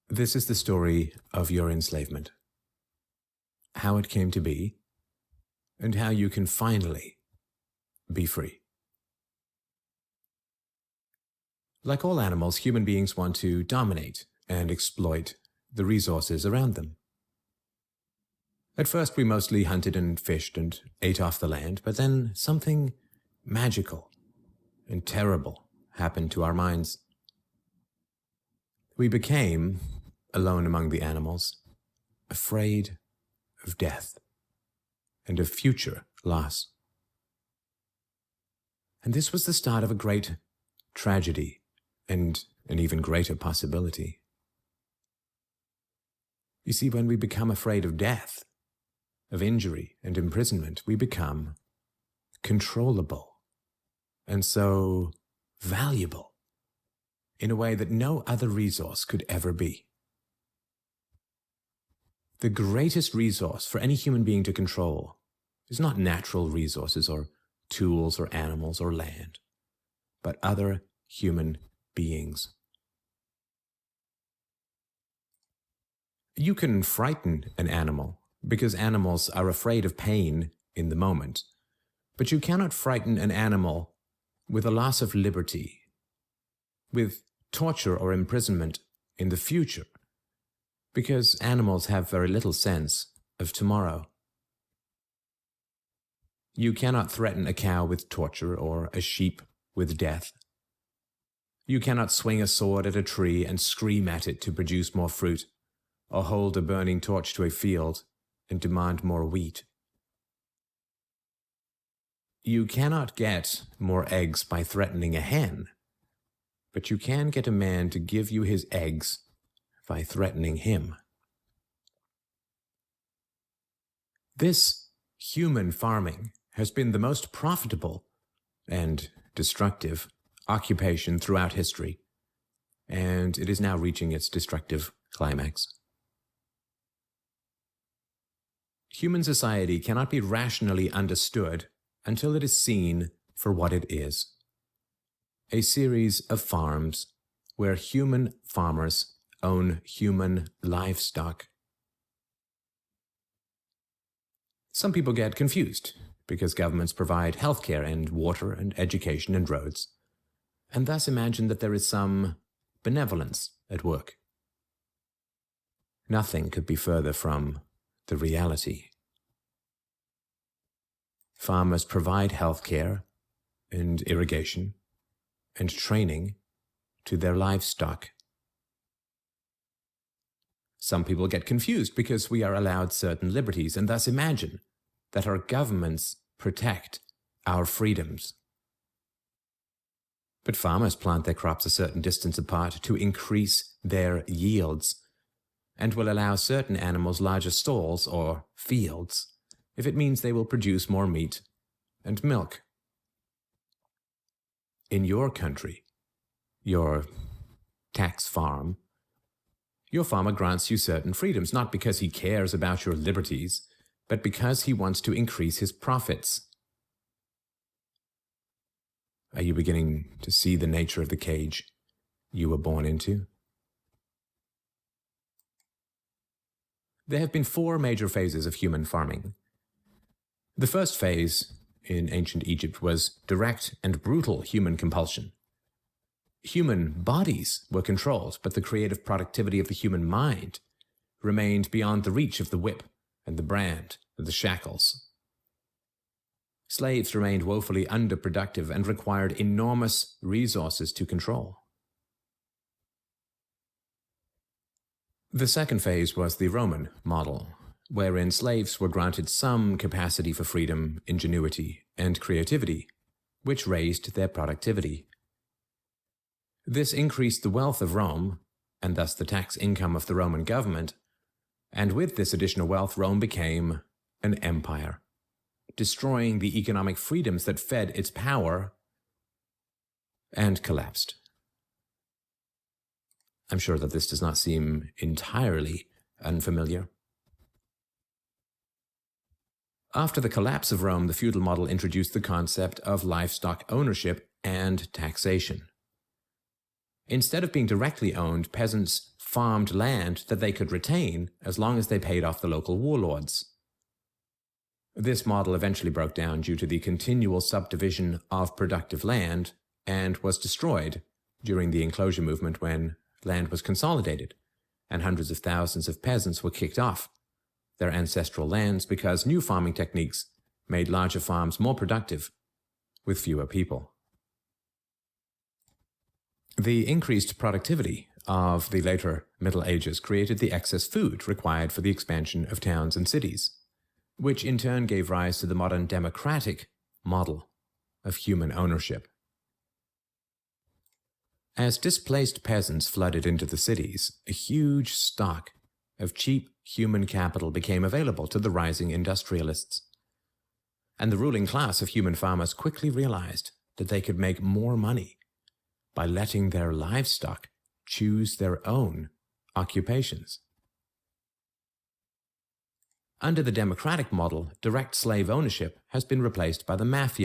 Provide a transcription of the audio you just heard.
This is the story of your enslavement, how it came to be, and how you can finally be free. Like all animals, human beings want to dominate and exploit the resources around them. At first, we mostly hunted and fished and ate off the land, but then something magical and terrible happened to our minds. We became, alone among the animals, afraid of death and of future loss. And this was the start of a great tragedy and an even greater possibility. You see, when we become afraid of death, of injury and imprisonment, we become controllable and so valuable in a way that no other resource could ever be. The greatest resource for any human being to control is not natural resources or tools or animals or land, but other human beings. You can frighten an animal because animals are afraid of pain in the moment, but you cannot frighten an animal with a loss of liberty, with torture or imprisonment in the future, because animals have very little sense of tomorrow. You cannot threaten a cow with torture or a sheep with death. You cannot swing a sword at a tree and scream at it to produce more fruit, or hold a burning torch to a field and demand more wheat. You cannot get more eggs by threatening a hen, but you can get a man to give you his eggs by threatening him. This human farming has been the most profitable and destructive occupation throughout history, and it is now reaching its destructive climax. Human society cannot be rationally understood until it is seen for what it is: a series of farms where human farmers own human livestock. Some people get confused because governments provide healthcare and water and education and roads, and thus imagine that there is some benevolence at work. Nothing could be further from the reality. Farmers provide healthcare and irrigation and training to their livestock. Some people get confused because we are allowed certain liberties and thus imagine that our governments protect our freedoms. But farmers plant their crops a certain distance apart to increase their yields, and will allow certain animals larger stalls or fields if it means they will produce more meat and milk. In your country, your tax farm, your farmer grants you certain freedoms, not because he cares about your liberties, but because he wants to increase his profits. Are you beginning to see the nature of the cage you were born into? There have been 4 major phases of human farming. The first phase in ancient Egypt was direct and brutal human compulsion. Human bodies were controlled, but the creative productivity of the human mind remained beyond the reach of the whip and the brand and the shackles. Slaves remained woefully underproductive and required enormous resources to control. The second phase was the Roman model, wherein slaves were granted some capacity for freedom, ingenuity, and creativity, which raised their productivity. This increased the wealth of Rome, and thus the tax income of the Roman government, and with this additional wealth, Rome became an empire, destroying the economic freedoms that fed its power, and collapsed. I'm sure that this does not seem entirely unfamiliar. After the collapse of Rome, the feudal model introduced the concept of livestock ownership and taxation. Instead of being directly owned, peasants farmed land that they could retain as long as they paid off the local warlords. This model eventually broke down due to the continual subdivision of productive land and was destroyed during the enclosure movement when land was consolidated and hundreds of thousands of peasants were kicked off their ancestral lands because new farming techniques made larger farms more productive with fewer people. The increased productivity of the later Middle Ages created the excess food required for the expansion of towns and cities, which in turn gave rise to the modern democratic model of human ownership. As displaced peasants flooded into the cities, a huge stock of cheap human capital became available to the rising industrialists. And the ruling class of human farmers quickly realized that they could make more money by letting their livestock choose their own occupations. Under the democratic model, direct slave ownership has been replaced by the mafia